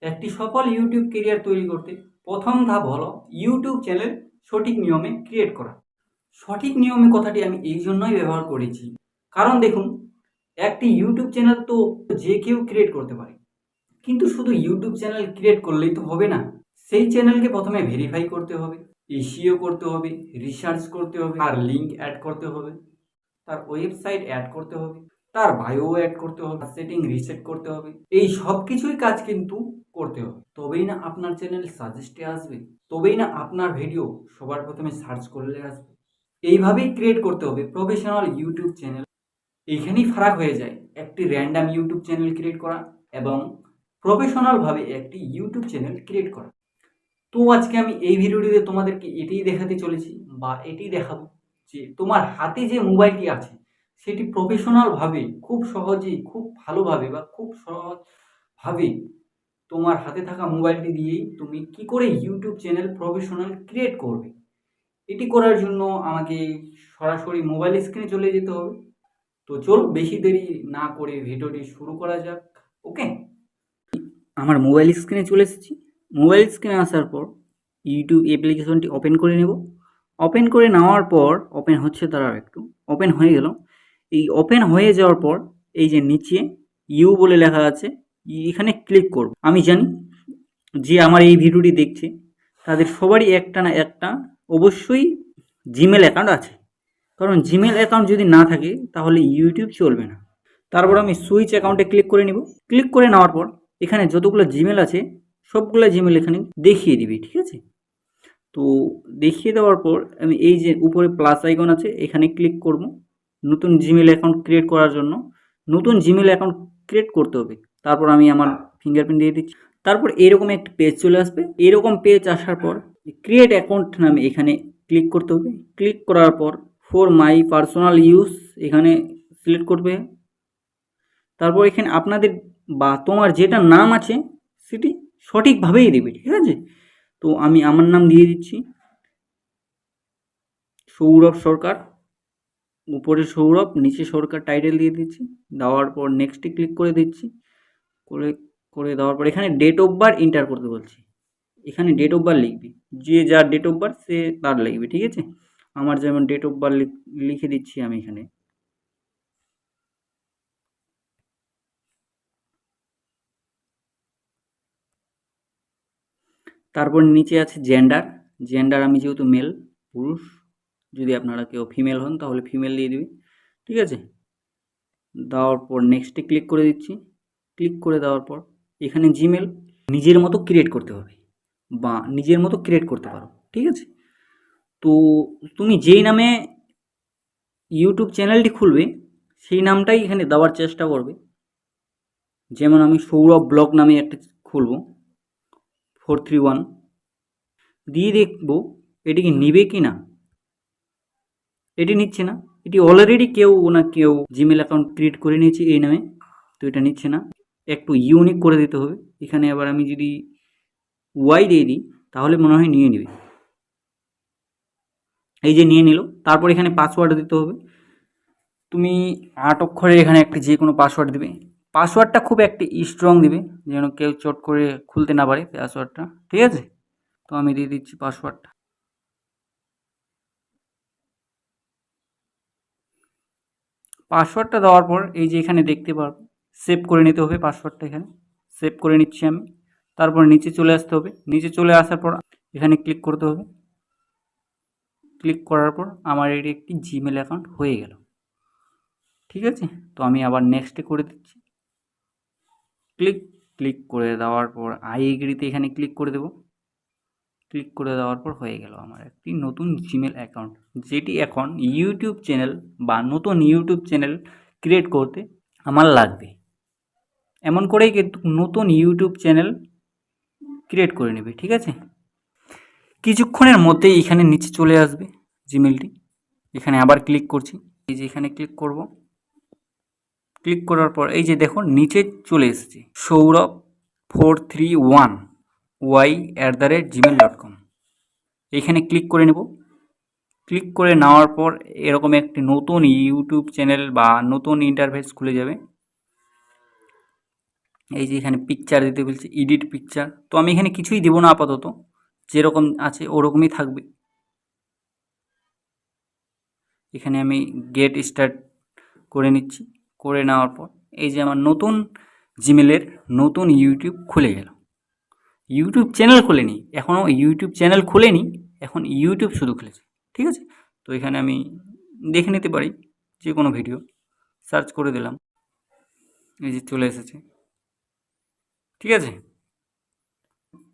একটি সফল YouTube career তৈরি করতে প্রথম ধাপ হলো ইউটিউব চ্যানেল সঠিক নিয়মে ক্রিয়েট করা। সঠিক নিয়মে কথাটি আমি এই জন্যই ব্যবহার করেছি, কারণ দেখুন, একটি ইউটিউব চ্যানেল তো যে কেউ ক্রিয়েট করতে পারে, কিন্তু শুধু ইউটিউব চ্যানেল ক্রিয়েট করলেই তো হবে না। সেই চ্যানেলকে প্রথমে ভেরিফাই করতে হবে, এসইও করতে হবে, রিসার্চ করতে হবে, আর লিঙ্ক অ্যাড করতে হবে, তার ওয়েবসাইট অ্যাড করতে হবে, তার বায়ো অ্যাড করতে হবে, সেটিং রিসেট করতে হবে। এই সব কিছুই কাজ কিন্তু করতে হবে, তবেই না আপনার চ্যানেল সাজেস্টে আসবে, তবেই না আপনার ভিডিও সবার প্রথমে সার্চ করলে আসবে। এইভাবেই ক্রিয়েট করতে হবে প্রফেশনাল ইউটিউব চ্যানেল। এইখানেই ফারাক হয়ে যায় একটি র্যান্ডাম ইউটিউব চ্যানেল ক্রিয়েট করা এবং প্রফেশনালভাবে একটি ইউটিউব চ্যানেল ক্রিয়েট করা। তো আজকে আমি এই ভিডিওটিতে তোমাদেরকে এটাই দেখাতে চলেছি, বা এটাই দেখাবো যে তোমার হাতে যে মোবাইলটি আছে সেটি প্রফেশনালভাবে খুব সহজেই, খুব ভালোভাবে বা খুব সহজভাবে তোমার হাতে থাকা মোবাইলটি দিয়েই তুমি কি করে ইউটিউব চ্যানেল প্রফেশনাল ক্রিয়েট করবে। এটি করার জন্য আমাকে সরাসরি মোবাইল স্ক্রিনে চলে যেতে হবে। তো চল বেশি দেরি না করে ভিডিওটি শুরু করা যাক। ওকে, আমার মোবাইল স্ক্রিনে চলে এসেছি। মোবাইল স্ক্রিনে আসার পর ইউটিউব অ্যাপ্লিকেশনটি ওপেন করে নেব। ওপেন করে নেওয়ার পর ওপেন হচ্ছে, দাঁড়াও একটু, ওপেন হয়ে গেল। এই ওপেন হয়ে যাওয়ার পর এই যে নিচে ইউ বলে লেখা আছে, এখানে ক্লিক করব। আমি জানি যে আমার এই ভিডিওটি দেখছে তাদের সবারই একটা না একটা অবশ্যই জিমেল অ্যাকাউন্ট আছে, কারণ জিমেল অ্যাকাউন্ট যদি না থাকে তাহলে ইউটিউব চলবে না। তারপর আমি সুইচ অ্যাকাউন্টে ক্লিক করে নিব। ক্লিক করে নেওয়ার পর এখানে যতগুলো জিমেল আছে সবগুলো জিমেল এখানে দেখিয়ে দিবি, ঠিক আছে। তো দেখিয়ে দেওয়ার পর আমি এই যে উপরে প্লাস আইকন আছে এখানে ক্লিক করব। নতুন জিমেল অ্যাকাউন্ট ক্রিয়েট করার জন্য নতুন জিমেল অ্যাকাউন্ট ক্রিয়েট করতে হবে। তারপর আমি আমার ফিঙ্গারপ্রিন্ট দিয়ে দিচ্ছি। তারপর এরকম একটি পেজ চলে আসবে। এরকম পেজ আসার পর ক্রিয়েট অ্যাকাউন্ট নামে এখানে ক্লিক করতে হবে। ক্লিক করার পর ফর মাই পার্সোনাল ইউজ এখানে সিলেক্ট করবে। তারপর এখানে আপনাদের বা তোমার যেটা নাম আছে সেটি সঠিকভাবেই দেবে, ঠিক আছে। তো আমি আমার নাম দিয়ে দিচ্ছি সৌরভ সরকার, উপরে সৌরভ নিচে সরকার টাইটেল দিয়ে দিচ্ছি। দেওয়ার পর নেক্সটে ক্লিক করে দিচ্ছি। করে করে দেওয়ার পর এখানে ডেট অফ বার্থ এন্টার করতে বলছি। এখানে ডেট অফ বার্থ লিখবি, যে যার ডেট অফ বার্থ সে তার লিখবে, ঠিক আছে। আমার যেমন ডেট অফ বার্থ লিখে দিচ্ছি আমি এখানে। তারপর নিচে আছে জেন্ডার। জেন্ডার আমি যেহেতু মেল, পুরুষ, যদি আপনারা কেউ ফিমেল হন তাহলে ফিমেল দিয়ে দিবি, ঠিক আছে। দেওয়ার পর নেক্সটে ক্লিক করে দিচ্ছি। ক্লিক করে দেওয়ার পর এখানে জিমেল নিজের মতো ক্রিয়েট করতে হবে বা নিজের মতো ক্রিয়েট করতে পারো, ঠিক আছে। তো তুমি যেই নামে ইউটিউব চ্যানেলটি খুলবে সেই নামটাই এখানে দেওয়ার চেষ্টা করবে। যেমন আমি সৌরভ ব্লগ নামে একটা খুলব, 431 দিয়ে দেখব এটি কি নিবে কি না। এটি নিচ্ছে না, এটি অলরেডি কেউ না কেউ জিমেল অ্যাকাউন্ট ক্রিয়েট করে নিয়েছে এই নামে, তো এটা নিচ্ছে না। একটু ইউনিক করে দিতে হবে এখানে। আবার আমি যদি ওয়াই দিয়ে দিই তাহলে মনে হয় নিয়ে নেবে। এই যে নিয়ে নিল। তারপর এখানে পাসওয়ার্ড দিতে হবে। তুমি 8 অক্ষরের এখানে একটা যে কোনো পাসওয়ার্ড দেবে। পাসওয়ার্ডটা খুব একটি স্ট্রং দিবে যেন কেউ চট করে খুলতে না পারে পাসওয়ার্ডটা, ঠিক আছে। তো আমি দিয়ে দিচ্ছি পাসওয়ার্ডটা। পাসওয়ার্ডটা দেওয়ার পর এই যে এখানে দেখতে পারবো সেভ করে নিতে হবে পাসওয়ার্ডটা। এখানে সেভ করে নিচ্ছি আমি। তারপর নিচে চলে আসতে হবে। নিচে চলে আসার পর এখানে ক্লিক করতে হবে। ক্লিক করার পর আমার এটি একটি জিমেল অ্যাকাউন্ট হয়ে গেল, ঠিক আছে। তো আমি আবার নেক্সটে করে দিচ্ছি। ক্লিক করে দেওয়ার পর আই এগ্রিতে এখানে ক্লিক করে দেব। ক্লিক করে দেওয়ার পর হয়ে গেল আমার একটি নতুন জিমেল অ্যাকাউন্ট, যেটি এখন ইউটিউব চ্যানেল বা নতুন ইউটিউব চ্যানেল ক্রিয়েট করতে আমার লাগবে। এমন করেই কিন্তু নতুন ইউটিউব চ্যানেল ক্রিয়েট করে নেবে, ঠিক আছে। কিছুক্ষণের মধ্যেই এখানে নিচে চলে আসবে জিমেলটি। এখানে আবার ক্লিক করছি। এই যে এখানে ক্লিক করব। ক্লিক করার পর এই যে দেখুন নিচে চলে এসেছে সৌরভ 431 y@gmail.com। এইখানে ক্লিক করে নেব। ক্লিক করে নেওয়ার পর এরকম একটি নতুন ইউটিউব চ্যানেল বা নতুন ইন্টারফেস খুলে যাবে। এই যে এখানে পিকচার দিতে বলছে, এডিট পিকচার। তো আমি এখানে কিছুই দেবো না আপাতত, যেরকম আছে ওরকমই থাকবে। এখানে আমি গেট স্টার্ট করে নিচ্ছি। করে নেওয়ার পর এই যে আমার নতুন জিমেলের নতুন ইউটিউব খুলে গেল। ইউটিউব চ্যানেল খুলেনি, এখনও ইউটিউব চ্যানেল খুলেনি, এখন ইউটিউব শুধু খুলেছে। ঠিক আছে, তো এখানে আমি দেখে নিতে পারি যে কোনো ভিডিও, সার্চ করে দিলাম, এই যে চলে এসেছে। ঠিক আছে,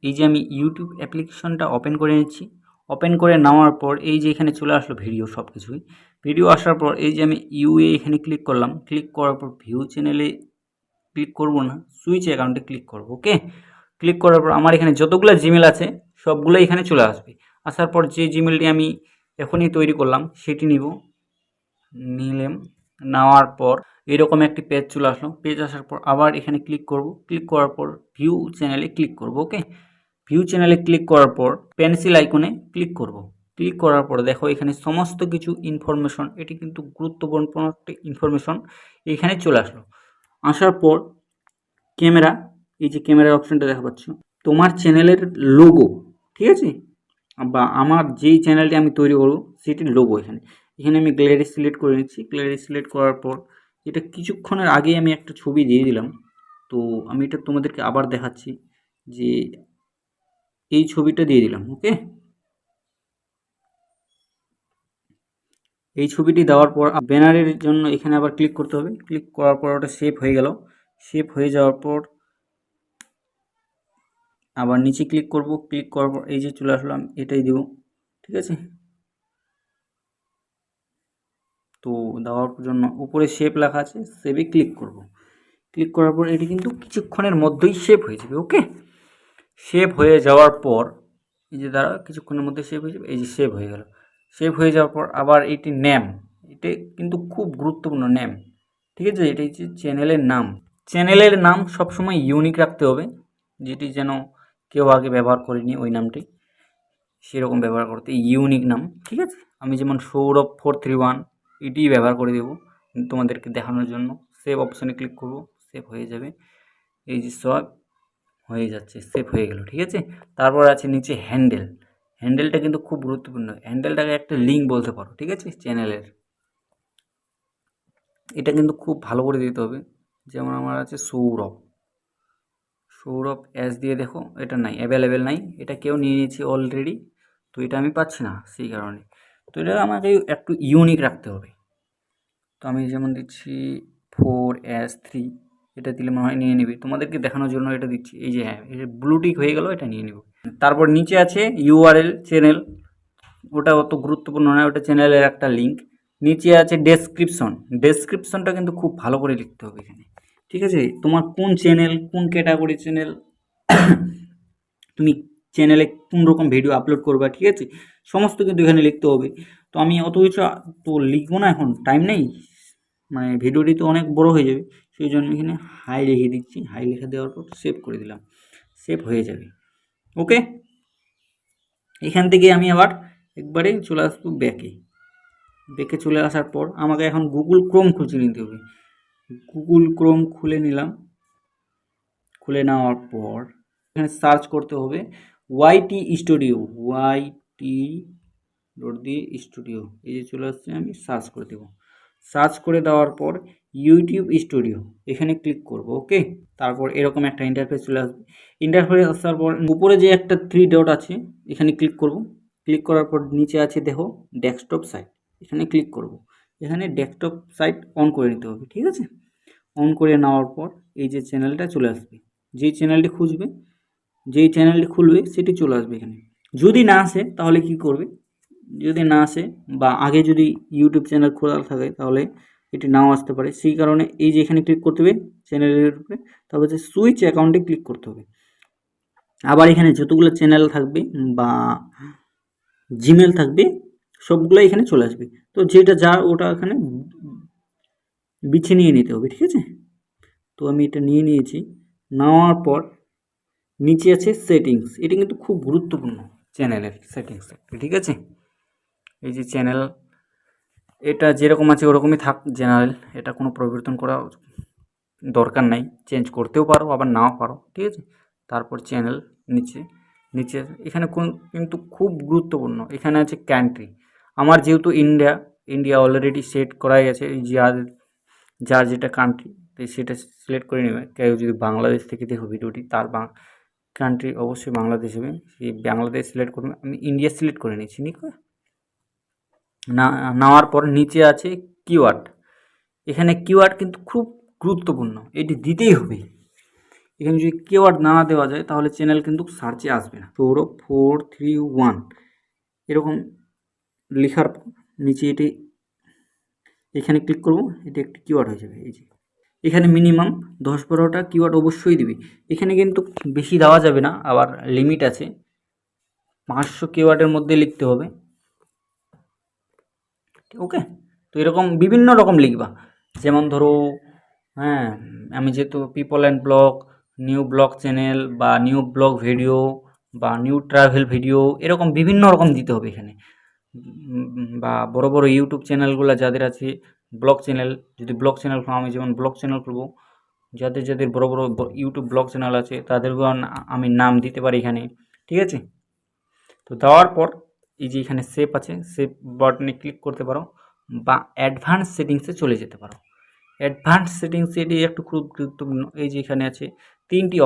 এই যে আমি ইউটিউব অ্যাপ্লিকেশনটা ওপেন করে নিচ্ছি। ওপেন করে নেওয়ার পর এই যে এখানে চলে আসলো ভিডিও, সব কিছুই ভিডিও আসার পর এই যে আমি ইউএ এখানে ক্লিক করলাম। ক্লিক করার পর ভিউ চ্যানেলে ক্লিক করব না, সুইচ অ্যাকাউন্টে ক্লিক করব। ওকে, ক্লিক করার পর আমার এখানে যতগুলো জিমেল আছে সবগুলো এখানে চলে আসবে। আসার পর যে জিমেলটি আমি এখনই তৈরি করলাম সেটি নিলাম। নেওয়ার পর এরকম একটি পেজ চলে আসলো। পেজ আসার পর আবার এখানে ক্লিক করব। ক্লিক করার পর ভিউ চ্যানেলে ক্লিক করব। ওকে, ভিউ চ্যানেলে ক্লিক করার পর পেন্সিল আইকনে ক্লিক করব। ক্লিক করার পর দেখো এখানে সমস্ত কিছু ইনফরমেশন, এটি কিন্তু গুরুত্বপূর্ণ একটা ইনফরমেশন এখানে চলে আসলো। আসার পর ক্যামেরা, এই যে ক্যামেরার অপশনটা দেখা পাচ্ছ, তোমার চ্যানেলের লোগো, ঠিক আছে, বা আমার যেই চ্যানেলটি আমি তৈরি করবো সেটির লোগো এখানে এখানে আমি গ্যালারি সিলেক্ট করে নিচ্ছি। গ্যালারি সিলেক্ট করার পর এটা কিছুক্ষণের আগেই আমি একটা ছবি দিয়ে দিলাম। তো আমি এটা তোমাদেরকে আবার দেখাচ্ছি যে এই ছবিটা দিয়ে দিলাম। ওকে, এই ছবিটি দেওয়ার পর ব্যানারের জন্য এখানে আবার ক্লিক করতে হবে। ক্লিক করার পর ওটা সেভ হয়ে গেল। সেভ হয়ে যাওয়ার পর আবার নিচে ক্লিক করব। ক্লিক করার পর এই যে চলে আসলাম, এটাই দেব। ঠিক আছে, তো দেওয়ার জন্য উপরে শেপ লেখা আছে, সেভে ক্লিক করব। ক্লিক করার পর এটি কিন্তু কিছুক্ষণের মধ্যেই শেপ হয়ে যাবে। ওকে, শেপ হয়ে যাওয়ার পর এই যে দ্বারা কিছুক্ষণের মধ্যে শেপ হয়ে যাবে। এই যে শেপ হয়ে গেল। শেপ হয়ে যাওয়ার পর আবার এটি নেম, এটা কিন্তু খুব গুরুত্বপূর্ণ নেম। ঠিক আছে, এটাই হচ্ছে চ্যানেলের নাম। চ্যানেলের নাম সবসময় ইউনিক রাখতে হবে, যেটি যেন কেউ আগে ব্যবহার করেনি ওই নামটি, সেরকম ব্যবহার করতে ইউনিক নাম। ঠিক আছে, আমি যেমন সৌরভ 431 এটিই ব্যবহার করে দেবো তোমাদেরকে দেখানোর জন্য। সেভ অপশানে ক্লিক করব, সেভ হয়ে যাবে। এই যে সব হয়ে যাচ্ছে, সেভ হয়ে গেল। ঠিক আছে, তারপর আছে নিচে হ্যান্ডেল। হ্যান্ডেলটা কিন্তু খুব গুরুত্বপূর্ণ, হ্যান্ডেলটাকে একটা লিঙ্ক বলতে পারো। ঠিক আছে, চ্যানেলের এটা কিন্তু খুব ভালো করে দিতে হবে। যেমন আমার আছে সৌরভ, সৌরভ এস দিয়ে দেখো এটা নাই, অ্যাভেলেবেল নাই, এটা কেউ নিয়ে নিয়েছে অলরেডি, তো এটা আমি পাচ্ছি না সেই কারণে। তো এটা আমাকে একটু ইউনিক রাখতে হবে। তো আমি যেমন দিচ্ছি 4S3, এটা দিলে মনে হয় নিয়ে নেবে। তোমাদেরকে দেখানোর জন্য এটা দিচ্ছি। এই যে হ্যাঁ, এটা ব্লুটিক হয়ে গেল, এটা নিয়ে নেব। তারপর নিচে আছে ইউআরএল চ্যানেল, ওটা অত গুরুত্বপূর্ণ নয়, ওটা চ্যানেলের একটা লিঙ্ক। নিচে আছে ডেসক্রিপশন, ডেসক্রিপশনটা কিন্তু খুব ভালো করে লিখতে হবে এখানে। ঠিক আছে, তোমার কোন চ্যানেল, কোন ক্যাটাগরি চ্যানেল, তুমি চ্যানেলে কোন রকম ভিডিও আপলোড করবা, ঠিক আছে, সমস্ত কিন্তু এখানে লিখতে হবে। তো আমি অত কিছু তো লিখবো না, এখন টাইম নেই, মানে ভিডিওটি তো অনেক বড় হয়ে যাবে, সেই জন্য এখানে হাই লিখে দিচ্ছি। হাই লিখে দেওয়ার পর সেভ করে দিলাম, সেভ হয়ে যাবে। ওকে, এখান থেকে আমি আবার একবারে চলে আসবো ব্যাকে। ব্যাকে চলে আসার পর আমাকে এখন গুগল ক্রোম খুঁজে নিতে হবে। গুগল ক্রোম খুলে নিলাম। খুলে নেওয়ার পর এখানে সার্চ করতে হবে ওয়াইটি স্টুডিও, ওয়াইটি ডট দিয়ে স্টুডিও, এই যে চলে আসছে, আমি সার্চ করে দেবো। সার্চ করে দেওয়ার পর ইউটিউব স্টুডিও এখানে ক্লিক করব। ওকে, তারপর এরকম একটা ইন্টারফেস চলে আসবে। ইন্টারফেস আসার পর উপরে যে একটা 3 ডট আছে এখানে ক্লিক করব। ক্লিক করার পর নিচে আছে দেখো ডেস্কটপ সাইট, এখানে ক্লিক করব। এখানে ডেস্কটপ সাইট অন করে নিতে হবে। ঠিক আছে, অন করে নেওয়ার পর এই যে চ্যানেলটা চলে আসবে, যেই চ্যানেলটি খুঁজবে, যেই চ্যানেলটি খুলবে সেটি চলে আসবে এখানে। যদি না আসে তাহলে কি করবে, যদি না আসে বা আগে যদি ইউটিউব চ্যানেল খোলা থাকে তাহলে এটি নাও আসতে পারে, সেই কারণে এই যে এখানে ক্লিক করতে হবে চ্যানেলের উপরে, তারপর হচ্ছে সুইচ অ্যাকাউন্টে ক্লিক করতে হবে। আবার এখানে যতগুলো চ্যানেল থাকবে বা জিমেল থাকবে সবগুলো এখানে চলে আসবে। তো যেটা যার ওটা এখানে বিছে নিয়ে নিতে হবে। ঠিক আছে, তো আমি এটা নিয়ে নিয়েছি। নেওয়ার পর নিচে আছে সেটিংস, এটা কিন্তু খুব গুরুত্বপূর্ণ চ্যানেলের সেটিংস। ঠিক আছে, এই যে চ্যানেল, এটা যেরকম আছে ওরকমই থাক জেনারেল, এটা কোনো পরিবর্তন করা দরকার নাই, চেঞ্জ করতেও পারো আবার নাও পারো, ঠিক আছে। তারপর চ্যানেল নিচে নিচে এখানে কিন্তু খুব গুরুত্বপূর্ণ, এখানে আছে কান্ট্রি। আমার যেহেতু ইন্ডিয়া অলরেডি সেট করাই আছে, যার যার যেটা কান্ট্রি সেটা সিলেক্ট করে নেবে। কেউ যদি বাংলাদেশ থেকে দেখো ভিডিওটি, তার কান্ট্রি অবশ্যই বাংলাদেশ হবে, সেই বাংলাদেশ সিলেক্ট করবে। আমি ইন্ডিয়া সিলেক্ট করে নিচ্ছি, নেওয়ার পর নিচে আছে কিওয়ার্ড। এখানে কিওয়ার্ড কিন্তু খুব গুরুত্বপূর্ণ, এটি দিতেই হবে। এখানে যদি কিওয়ার্ড না দেওয়া যায় তাহলে চ্যানেল কিন্তু সার্চে আসবে না। 441 এরকম লেখার নিচে এটি এখানে ক্লিক করব, এটি একটি কিওয়ার্ড হয়ে যাবে। এই যে এখানে মিনিমাম 10-12টা কিওয়ার্ড অবশ্যই দিবে। এখানে কিন্তু বেশি দেওয়া যাবে না, আবার লিমিট আছে, 500 কিওয়ার্ডের মধ্যে লিখতে হবে। ওকে, তো এরকম বিভিন্ন রকম লিখবা, যেমন ধরো হ্যাঁ, আমি যেহেতু people and blog, new blog channel বা নিউ ব্লগ ভিডিও বা নিউ ট্রাভেল ভিডিও, এরকম বিভিন্ন রকম দিতে হবে এখানে। বা বড় বড় ইউটিউব চ্যানেলগুলো যাদের আছে, ব্লগ চ্যানেল, যদি ব্লগ চ্যানেল খুলো, আমি যেমন ব্লগ চ্যানেল খুলবো, যাদের যাদের বড় বড় ইউটিউব ব্লগ চ্যানেল আছে তাদেরকে আমি নাম দিতে পারি এখানে, ঠিক আছে। তো দেওয়ার পর এই যে এখানে সেভ আছে, সেভ বাটনে ক্লিক করতে পারো বা অ্যাডভান্স সেটিংসে চলে যেতে পারো। অ্যাডভান্স সেটিংস এটি একটু খুব গুরুত্বপূর্ণ। এই যে এখানে আছে 3টি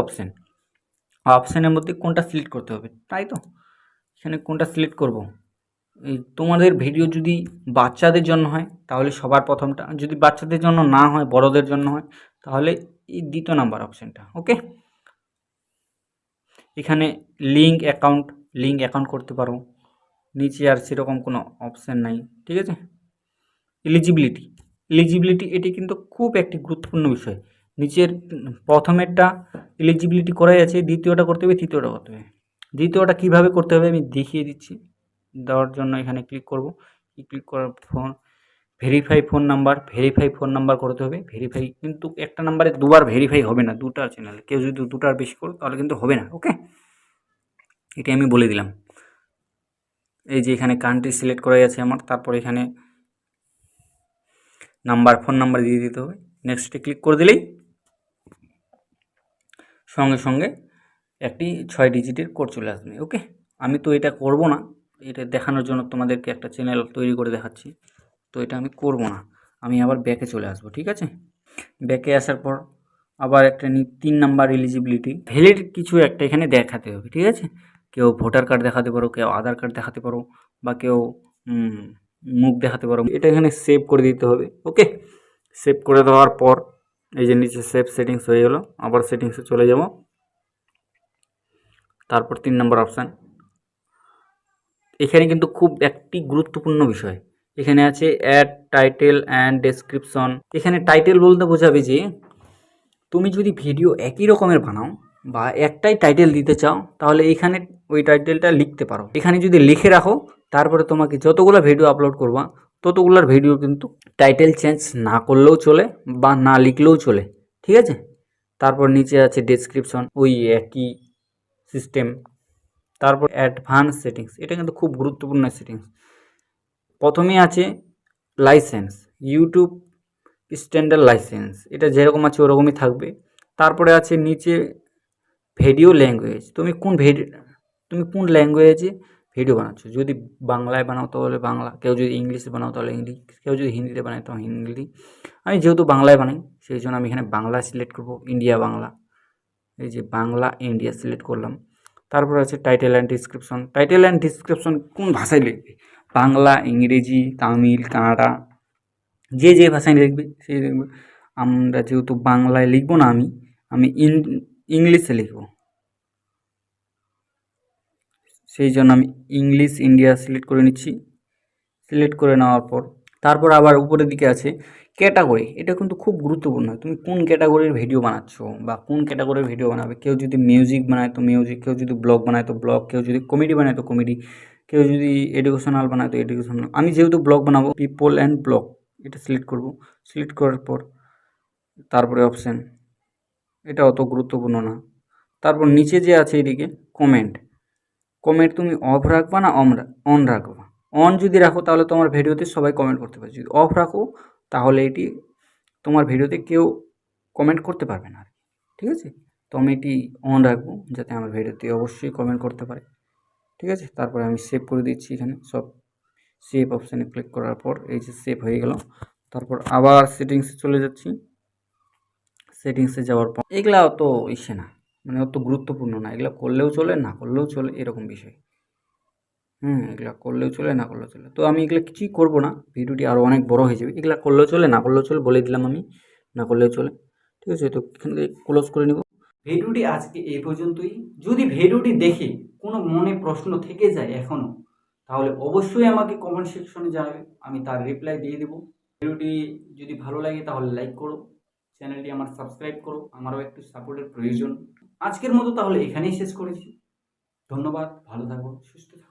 অপশানের মধ্যে কোনটা সিলেক্ট করতে হবে, তাই তো এখানে কোনটা সিলেক্ট করব। এই তোমাদের ভিডিও যদি বাচ্চাদের জন্য হয় তাহলে সবার প্রথমটা, যদি বাচ্চাদের জন্য না হয় বড়দের জন্য হয় তাহলে এই 2 নাম্বার অপশানটা। ওকে, এখানে লিঙ্ক অ্যাকাউন্ট করতে পারো। নিচে আর সেরকম কোনো অপশান নাই, ঠিক আছে। এলিজিবিলিটি এটি কিন্তু খুব একটি গুরুত্বপূর্ণ বিষয়। নিচের প্রথমেরটা এলিজিবিলিটি করাই আছে, দ্বিতীয়টা করতে হবে, তৃতীয়টা করতে হবে। দ্বিতীয়টা কীভাবে করতে হবে আমি দেখিয়ে দিচ্ছি। দেওয়ার জন্য এখানে ক্লিক করব, ক্লিক করার ভেরিফাই ফোন নাম্বার করতে হবে। ভেরিফাই কিন্তু একটা নাম্বারে দুবার ভেরিফাই হবে না, দুটার চ্যানেলে কেউ যদি দুটার বেশি করো তাহলে কিন্তু হবে না। ওকে, এটি আমি বলে দিলাম। এই যে এখানে কান্ট্রি সিলেক্ট করাই আছে আমার, তারপর এখানে ফোন নাম্বার দিয়ে দিতে হবে। নেক্সটে ক্লিক করে দিলেই সঙ্গে সঙ্গে একটি 6 ডিজিটের কোড চলে আসবে। ওকে, আমি তো এটা করব না, এটা দেখানোর জন্য তোমাদেরকে একটা চ্যানেল তৈরি করে দেখাচ্ছি, তো এটা আমি করব না। আমি আবার ব্যাকে চলে আসবো, ঠিক আছে। ব্যাকে আসার পর আবার একটা 3 নাম্বার এলিজিবিলিটি ভ্যালিড কিছু একটা এখানে দেখাতে হবে, ঠিক আছে। কেউ ভোটার কার্ড দেখাতে পারো, কেউ আধার কার্ড দেখাতে পারো, বা কেউ মুখ দেখাতে পারো। এটা এখানে সেভ করে দিতে হবে। ওকে, সেভ করে দেওয়ার পর এই যে নিচে সেভ সেটিংস হয়ে গেল, আবার সেটিংসে চলে যাব। তারপর 3 নম্বর অপশান, এখানে কিন্তু খুব একটি গুরুত্বপূর্ণ বিষয়, এখানে আছে অ্যাড টাইটেল অ্যান্ড ডেসক্রিপশন। এখানে টাইটেল বলতে বোঝাবে যে তুমি যদি ভিডিও একই রকমের বানাও বা একটাই টাইটেল দিতে চাও তাহলে এখানে ওই টাইটেলটা লিখতে পারো। এখানে যদি লিখে রাখো তারপরে তোমাকে যতগুলো ভিডিও আপলোড করবা ততগুলোর ভিডিও কিন্তু টাইটেল চেঞ্জ না করলেও চলে বা না লিখলেও চলে, ঠিক আছে। তারপর নিচে আছে ডেসক্রিপশন, ওই একই সিস্টেম। তারপর অ্যাডভান্স সেটিংস, এটা কিন্তু খুব গুরুত্বপূর্ণ সেটিংস। প্রথমে আছে লাইসেন্স, ইউটিউব স্ট্যান্ডার্ড লাইসেন্স, এটা যেরকম আছে ওরকমই থাকবে। তারপরে আছে নিচে ভিডিও ল্যাঙ্গুয়েজ, তুমি কোন ল্যাঙ্গুয়েজে ভিডিও বানাচ্ছো। যদি বাংলায় বানাও তাহলে বাংলা, কেউ যদি ইংলিশে বানাও তাহলে ইংলিশ, কেউ যদি হিন্দিতে বানায় তাহলে হিন্দি। আমি যেহেতু বাংলায় বানাই সেই জন্য আমি এখানে বাংলা সিলেক্ট করব, ইন্ডিয়া বাংলা। এই যে বাংলা ইন্ডিয়া সিলেক্ট করলাম। তারপর আছে টাইটেল অ্যান্ড ডিসক্রিপশন কোন ভাষায় লিখবে, বাংলা, ইংরেজি, তামিল, কানাডা, যে যে ভাষায় লিখবে সেই লিখবে। আমরা যেহেতু বাংলায় লিখবো না, আমি ইংলিশে লিখব, সেই জন্য আমি ইংলিশ ইন্ডিয়া সিলেক্ট করে নিচ্ছি। সিলেক্ট করে নেওয়ার পর তারপর আবার উপরের দিকে আছে ক্যাটাগরি, এটা কিন্তু খুব গুরুত্বপূর্ণ। তুমি কোন ক্যাটাগরির ভিডিও বানাচ্ছ বা কোন ক্যাটাগরির ভিডিও বানাবে। কেউ যদি মিউজিক বানায় তো মিউজিক, কেউ যদি ব্লগ বানায় তো ব্লগ, কেউ যদি কমেডি বানায় তো কমেডি, কেউ যদি এডুকেশনাল বানায় তো এডুকেশনাল। আমি যেহেতু ব্লগ বানাবো, পিপল অ্যান্ড ব্লগ এটা সিলেক্ট করব। সিলেক্ট করার পর তারপরে অপশান, এটা অত গুরুত্বপূর্ণ না। তারপর নিচে যে আছে এদিকে কমেন্ট তুমি অফ রাখবা না অন রাখবা। অন যদি রাখো তাহলে তোমার ভিডিওতে সবাই কমেন্ট করতে পারে, যদি অফ রাখো তাহলে এটি তোমার ভিডিওতে কেউ কমেন্ট করতে পারবে না আর কি, ঠিক আছে? তো আমি এটি অন রাখবো যাতে আমার ভিডিওতে অবশ্যই কমেন্ট করতে পারে, ঠিক আছে? তারপরে আমি সেভ করে দিচ্ছি এখানে সব। সেভ অপশানে ক্লিক করার পর এই যে সেভ হয়ে গেল। তারপর আবার সেটিংসে চলে যাচ্ছি। সেটিংসে যাওয়ার পর এগুলা অত ইসে না, মানে অত গুরুত্বপূর্ণ না, এগুলো করলেও চলে না করলেও চলে এরকম বিষয়। এগুলা করলেও চলে না করলেও চলে। তো আমি এগুলা কিছুই করব না, ভিডিওটি আরও অনেক বড় হয়ে যাবে। এগুলা করলেও চলে না করলেও চলে বলে দিলাম আমি, না করলেও চলে, ঠিক আছে? তো এখান থেকে ক্লোজ করে নেব। ভিডিওটি আজকে এই পর্যন্তই। যদি ভিডিওটি দেখে কোনো মনে প্রশ্ন থেকে যায় এখনও, তাহলে অবশ্যই আমাকে কমেন্ট সেকশনে জানাবে, আমি তার রিপ্লাই দিয়ে দেবো। ভিডিওটি যদি ভালো লাগে তাহলে লাইক করো, চ্যানেলটি আমার সাবস্ক্রাইব করো, আমারও একটু সাপোর্টের প্রয়োজন। আজকের মতো তাহলে এখানেই শেষ করেছি। ধন্যবাদ, ভালো থাকো, সুস্থ থাকো।